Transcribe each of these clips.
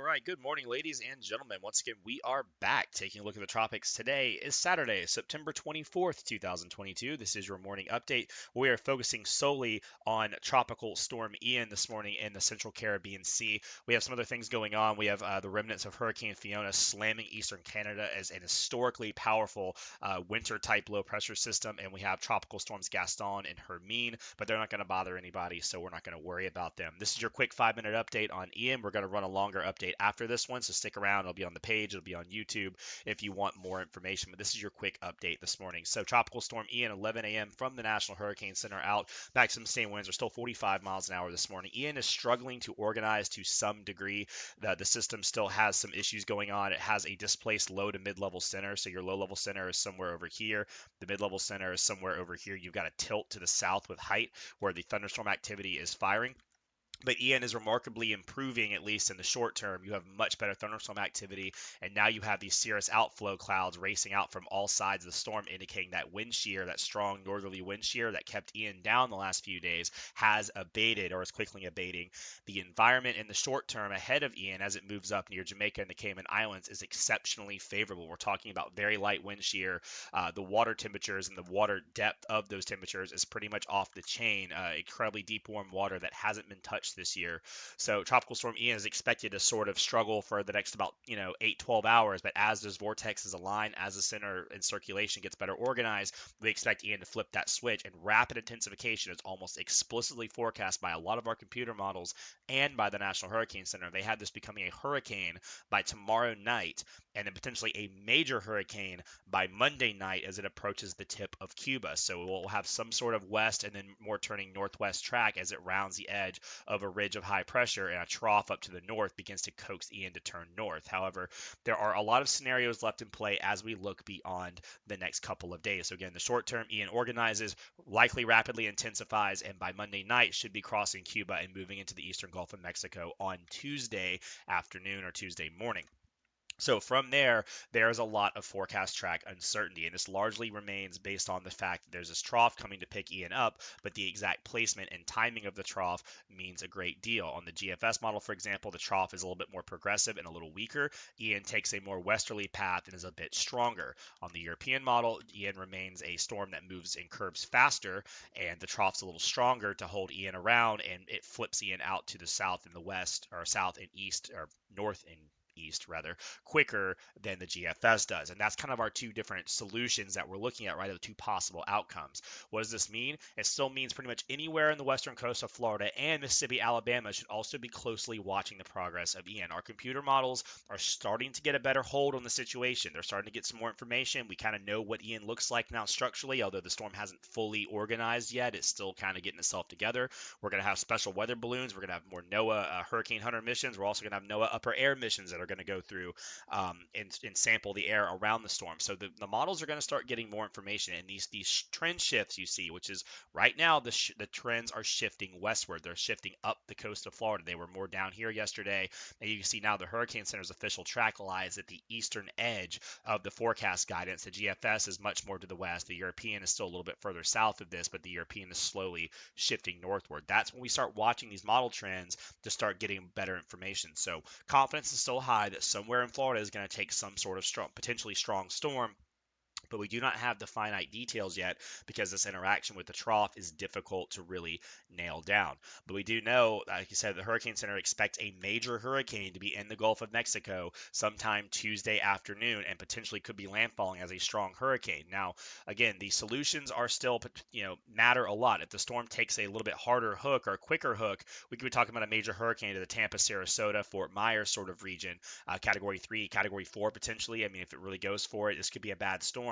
right, good morning, ladies and gentlemen. Once again, we are back taking a look at the tropics. Today is Saturday, September 24th, 2022. This is your morning update. We are focusing solely on Tropical Storm Ian this morning in the Central Caribbean Sea. We have some other things going on. We have the remnants of Hurricane Fiona slamming eastern Canada as an historically powerful winter-type low-pressure system, and we have Tropical Storms Gaston and Hermine, but they're not going to bother anybody, so we're not going to worry about them. This is your quick 5-minute update on Ian. We're going to run a longer update after this one, so stick around. It'll be on the page. It'll be on YouTube if you want more information, but this is your quick update this morning. So Tropical Storm Ian, 11 a.m. from the National Hurricane Center out. Maximum sustained winds are still 45 miles an hour this morning. Ian is struggling to organize to some degree. The system still has some issues going on. It has a displaced low to mid-level center, so your low-level center is somewhere over here. The mid-level center is somewhere over here. You've got a tilt to the south with height where the thunderstorm activity is firing. But Ian is remarkably improving, at least in the short term. You have much better thunderstorm activity, and now you have these cirrus outflow clouds racing out from all sides of the storm, indicating that wind shear, that strong northerly wind shear that kept Ian down the last few days, has abated or is quickly abating. The environment in the short term ahead of Ian as it moves up near Jamaica and the Cayman Islands is exceptionally favorable. We're talking about very light wind shear. The water temperatures and the water depth of those temperatures is pretty much off the chain. Incredibly deep, warm water that hasn't been touched this year. So Tropical Storm Ian is expected to sort of struggle for the next about 8-12 hours, but as those vortexes align, as the center and circulation gets better organized, we expect Ian to flip that switch, and rapid intensification is almost explicitly forecast by a lot of our computer models and by the National Hurricane Center. They have this becoming a hurricane by tomorrow night, and then potentially a major hurricane by Monday night as it approaches the tip of Cuba. So we'll have some sort of west and then more turning northwest track as it rounds the edge of a ridge of high pressure, and a trough up to the north begins to coax Ian to turn north. However, there are a lot of scenarios left in play as we look beyond the next couple of days. So again, the short term, Ian organizes, likely rapidly intensifies, and by Monday night should be crossing Cuba and moving into the eastern Gulf of Mexico on Tuesday afternoon or Tuesday morning. So from there, there's a lot of forecast track uncertainty, and this largely remains based on the fact that there's this trough coming to pick Ian up, but the exact placement and timing of the trough means a great deal. On the GFS model, for example, the trough is a little bit more progressive and a little weaker. Ian takes a more westerly path and is a bit stronger. On the European model, Ian remains a storm that moves and curves faster, and the trough's a little stronger to hold Ian around, and it flips Ian out to the south and the west, or south and east, or north and east rather, quicker than the GFS does. And that's kind of our two different solutions that we're looking at, right? The two possible outcomes. What does this mean? It still means pretty much anywhere in the western coast of Florida and Mississippi, Alabama should also be closely watching the progress of Ian. Our computer models are starting to get a better hold on the situation. They're starting to get some more information. We kind of know what Ian looks like now structurally, although the storm hasn't fully organized yet. It's still kind of getting itself together. We're going to have special weather balloons. We're going to have more NOAA Hurricane Hunter missions. We're also going to have NOAA upper air missions that are going to go through and sample the air around the storm. So the models are going to start getting more information, and these trend shifts you see, which is right now the trends are shifting westward. They're shifting up the coast of Florida. They were more down here yesterday, and you can see now the Hurricane Center's official track lies at the eastern edge of the forecast guidance. The GFS is much more to the west. The European is still a little bit further south of this, but the European is slowly shifting northward. That's when we start watching these model trends to start getting better information. So confidence is still high that somewhere in Florida is going to take some sort of strong, potentially strong storm, but we do not have the finite details yet because this interaction with the trough is difficult to really nail down. But we do know, like you said, the Hurricane Center expects a major hurricane to be in the Gulf of Mexico sometime Tuesday afternoon and potentially could be landfalling as a strong hurricane. Now, again, the solutions are still, matter a lot. If the storm takes a little bit harder hook or a quicker hook, we could be talking about a major hurricane to the Tampa, Sarasota, Fort Myers sort of region, category 3, category 4 potentially. I mean, if it really goes for it, this could be a bad storm.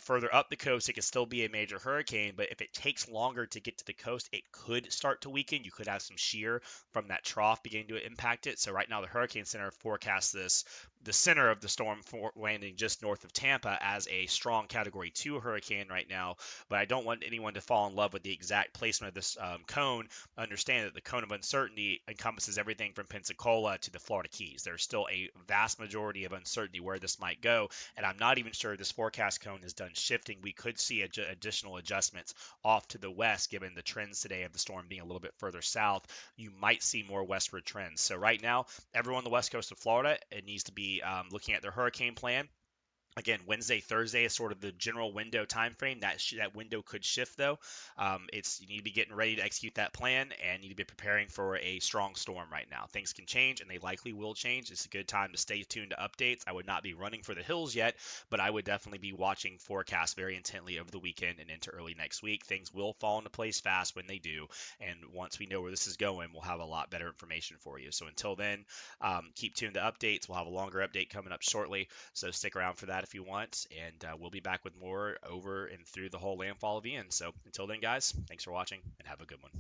Further up the coast, it could still be a major hurricane, but if it takes longer to get to the coast, it could start to weaken. You could have some shear from that trough beginning to impact it. So right now, the Hurricane Center forecasts this the center of the storm landing just north of Tampa as a strong Category 2 hurricane right now. But I don't want anyone to fall in love with the exact placement of this cone. Understand that the cone of uncertainty encompasses everything from Pensacola to the Florida Keys. There's still a vast majority of uncertainty where this might go, and I'm not even sure this forecast cone is done shifting. We could see additional adjustments off to the west, given the trends today of the storm being a little bit further south. You might see more westward trends. So right now, everyone on the west coast of Florida, it needs to be looking at their hurricane plan. Again, Wednesday, Thursday is sort of the general window time frame. That window could shift though. It's you need to be getting ready to execute that plan and you need to be preparing for a strong storm right now. Things can change and they likely will change. It's a good time to stay tuned to updates. I would not be running for the hills yet, but I would definitely be watching forecasts very intently over the weekend and into early next week. Things will fall into place fast when they do, and once we know where this is going, we'll have a lot better information for you. So until then, keep tuned to updates. We'll have a longer update coming up shortly. So stick around for that if you want, and we'll be back with more over and through the whole landfall of Ian. So until then, guys, thanks for watching and have a good one.